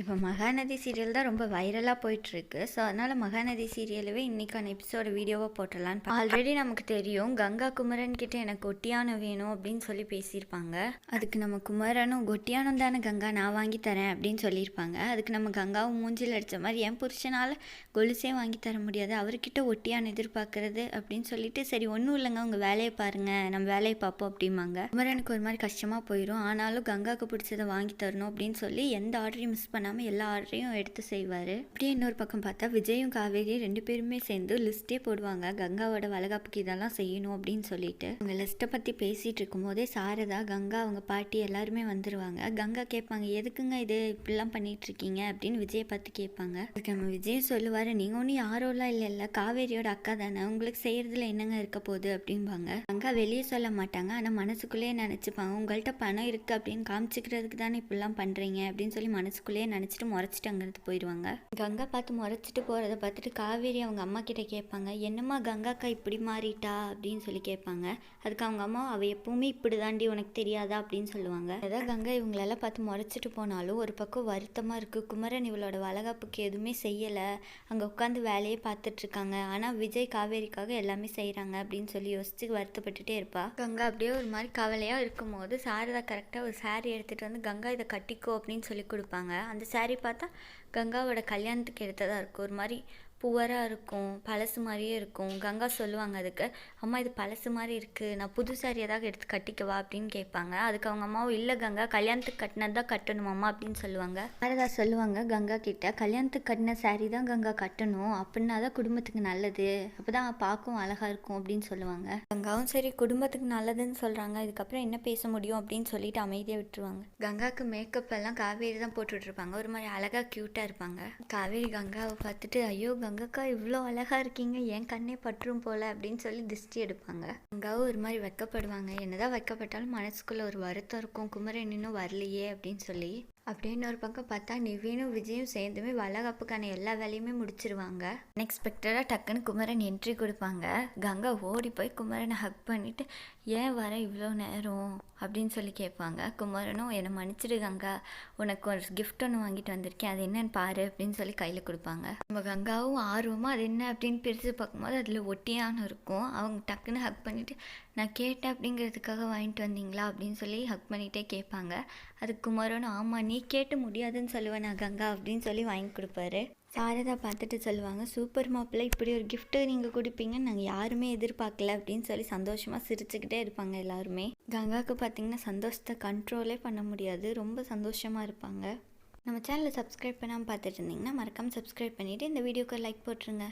இப்போ மகாநதி சீரியல் தான் ரொம்ப வைரலாக போயிட்டுருக்கு. ஸோ அதனால் மகாநதி சீரியலவே இன்றைக்கான எபிசோட வீடியோவாக போட்டுடலான்னு ஆல்ரெடி நமக்கு தெரியும் கங்கா குமரன் கிட்ட எனக்கு ஒட்டியானம் வேணும் அப்படின்னு சொல்லி பேசியிருப்பாங்க. அதுக்கு நம்ம குமரனும் ஒட்டியானம் தானே கங்கா நான் வாங்கி தரேன் அப்படின்னு சொல்லியிருப்பாங்க. அதுக்கு நம்ம கங்காவும் மூஞ்சில் அடித்த மாதிரி என் புருஷனால் கொலுசே வாங்கி தர முடியாது, அவர்கிட்ட ஒட்டியானம் எதிர்பார்க்கறது அப்படின்னு சொல்லிட்டு சரி ஒன்றும் இல்லைங்க உங்கள் வேலையை பாருங்கள் நம்ம வேலையை பார்ப்போம் அப்படிம்பாங்க. குமரனுக்கு ஒரு மாதிரி கஷ்டமாக போயிடும். ஆனாலும் கங்காவுக்கு பிடிச்சதை வாங்கி தரணும் அப்படின்னு சொல்லி எந்த ஆர்டரையும் மிஸ் பண்ண எல்லா ஆர்டரையும் எடுத்து செய்வார். அப்படியே இன்னொரு பக்கம் பார்த்தா விஜயும் காவேரியும் 2 பேருமே சேர்ந்து லிஸ்ட்டே போடுவாங்க கங்காவோட வளகாப்புக்கு இதெல்லாம் செய்யணும் அப்படின்னு சொல்லிட்டு. அவங்க லிஸ்ட்டை பற்றி பேசிகிட்டு இருக்கும் போதே சாரதா கங்கா அவங்க பாட்டி எல்லாருமே வந்துடுவாங்க. கங்கா கேட்பாங்க எதுக்குங்க இது இப்படிலாம் பண்ணிட்டு இருக்கீங்க அப்படின்னு விஜயை பார்த்து கேட்பாங்க. அதுக்கு நம்ம விஜய் சொல்லுவார் நீங்கள் ஒன்றும் யாரோலாம் இல்லை காவேரியோட அக்கா தானே, உங்களுக்கு செய்யறதுல என்னங்க இருக்க போகுது அப்படிம்பாங்க. கங்கா வெளியே சொல்ல மாட்டாங்க, ஆனால் மனசுக்குள்ளேயே நினச்சிப்பாங்க உங்கள்கிட்ட பணம் இருக்குது அப்படின்னு காமிச்சிக்கிறதுக்கு தானே இப்படிலாம் பண்ணுறீங்க அப்படின்னு சொல்லி மனசுக்குள்ளேயே நினச்சிட்டு முறைச்சிட்டு அங்கிருந்து போயிடுவாங்க. கங்கா பார்த்து முறைச்சிட்டு போகிறத பார்த்துட்டு காவேரி அவங்க அம்மா கிட்ட கேட்பாங்க என்னம்மா கங்காக்கா இப்படி மாறிட்டா அப்படின்னு சொல்லி கேட்பாங்க. அதுக்கு அவங்க அம்மா அவள் எப்பவுமே இப்படி தாண்டி உனக்கு தெரியாதா அப்படின்னு சொல்லுவாங்க. அதான் கங்கா இவங்களெல்லாம் பார்த்து முறைச்சிட்டு போனாலும் ஒரு பக்கம் வருத்தமாக இருக்குது. குமரன் இவளோட வளகாப்புக்கு எதுவுமே செய்யலை, அங்கே உட்காந்து வேலையே பார்த்துட்ருக்காங்க, ஆனால் விஜய் காவேரிக்காக எல்லாமே செய்கிறாங்க அப்படின்னு சொல்லி யோசிச்சு வருத்தப்பட்டுட்டே இருப்பா. கங்கா அப்படியே ஒரு மாதிரி கவலையாக இருக்கும் போது சாரதா கரெக்டாக ஒரு சாரீ எடுத்துகிட்டு வந்து கங்கா இதை கட்டிக்கோ அப்படின்னு சொல்லி கொடுப்பாங்க. அந்த சாரீ பார்த்தா கங்காவோட கல்யாணத்துக்கு எடுத்ததாக இருக்கும். ஒரு மாதிரி புவராக இருக்கும், பழசு மாதிரியே இருக்கும். கங்கா சொல்லுவாங்க அதுக்கு அம்மா இது பழசு மாதிரி இருக்குது, நான் புது சாரி ஏதாவது எடுத்து கட்டிக்கவா அப்படின்னு கேட்பாங்க. அதுக்கு அவங்க அம்மாவும் இல்லை கங்கா கல்யாணத்துக்கு கட்டினது தான் கட்டணும் அம்மா அப்படின்னு சொல்லுவாங்க. சாரதா சொல்லுவாங்க கங்கா கிட்ட கல்யாணத்துக்கு கட்டின சாரி தான் கங்கா கட்டணும், அப்படின்னா தான் குடும்பத்துக்கு நல்லது, அப்போ தான் பார்க்கவும் அழகாக இருக்கும் அப்படின்னு சொல்லுவாங்க. கங்காவும் சரி குடும்பத்துக்கு நல்லதுன்னு சொல்கிறாங்க, இதுக்கப்புறம் என்ன பேச முடியும் அப்படின்னு சொல்லிட்டு அமைதியாக விட்டுருவாங்க. கங்காவுக்கு மேக்கப் எல்லாம் காவேரி தான் போட்டுட்ருப்பாங்க, ஒரு மாதிரி அழகாக க்யூட்டாக இருப்பாங்க. காவேரி கங்காவை பார்த்துட்டு ஐயோ கங்காக்கா இவ்வளோ அழகாக இருக்கீங்க என் கண்ணே பற்றும் போல் அப்படின்னு சொல்லி திருஷ்டி எடுப்பாங்க. கங்காவும் ஒரு மாதிரி வெக்கப்படுவாங்க. என்னதான் வெக்கப்பட்டாலும் மனசுக்குள்ளே ஒரு வருத்தம் இருக்கும், குமரன் இன்னும் வரலையே அப்படின்னு சொல்லி. அப்படின்னு ஒரு பக்கம் பார்த்தா நிவினும் விஜயும் சேர்ந்துமே வளகாப்புக்கான எல்லா வேலையுமே முடிச்சிருவாங்க. அன்எக்ஸ்பெக்டடாக டக்குன்னு குமரன் என்ட்ரி கொடுப்பாங்க. கங்கா ஓடி போய் குமரனை ஹக் பண்ணிவிட்டு ஏன் வர இவ்வளோ நேரம் அப்படின்னு சொல்லி கேட்பாங்க. குமரனும் என்னை மன்னிச்சிடு கங்கா, உனக்கு ஒரு கிஃப்ட் ஒன்று வாங்கிட்டு வந்திருக்கேன் அது என்னன்னு பாரு அப்படின்னு சொல்லி கையில் கொடுப்பாங்க. நம்ம கங்காவும் ஆர்வமாக அது என்ன அப்படின்னு பிரித்து பார்க்கும்போது அதில் ஒட்டியானம் இருக்கும். அவங்க டக்குன்னு ஹக் பண்ணிவிட்டு நான் கேட்டேன் அப்படிங்கிறதுக்காக வாங்கிட்டு வந்தீங்களா அப்படின்னு சொல்லி ஹக் பண்ணிகிட்டே கேட்பாங்க. அதுக்கு குமரனும் ஆமாம் நீ கேட்டு முடியாதுன்னு சொல்லுவேன் நான் கங்கா அப்படின்னு சொல்லி வாங்கி கொடுப்பாரு. சாரதா பார்த்துட்டு சொல்லுவாங்க சூப்பர் மாப்பிள்ளை இப்படி ஒரு கிஃப்ட்டு நீங்கள் கொடுப்பீங்கன்னு நாங்கள் யாருமே எதிர்பார்க்கல அப்படின்னு சொல்லி சந்தோஷமாக சிரிச்சுக்கிட்டே இருப்பாங்க எல்லாருமே. கங்காவுக்கு பார்த்திங்கன்னா சந்தோஷத்தை கண்ட்ரோலே பண்ண முடியாது, ரொம்ப சந்தோஷமாக இருப்பாங்க. நம்ம சேனலை சப்ஸ்கிரைப் பண்ணாமல் பார்த்துட்டு இருந்தீங்கன்னா மறக்காமல் சப்ஸ்கிரைப் பண்ணிவிட்டு இந்த வீடியோக்கு லைக் போட்டுருங்க.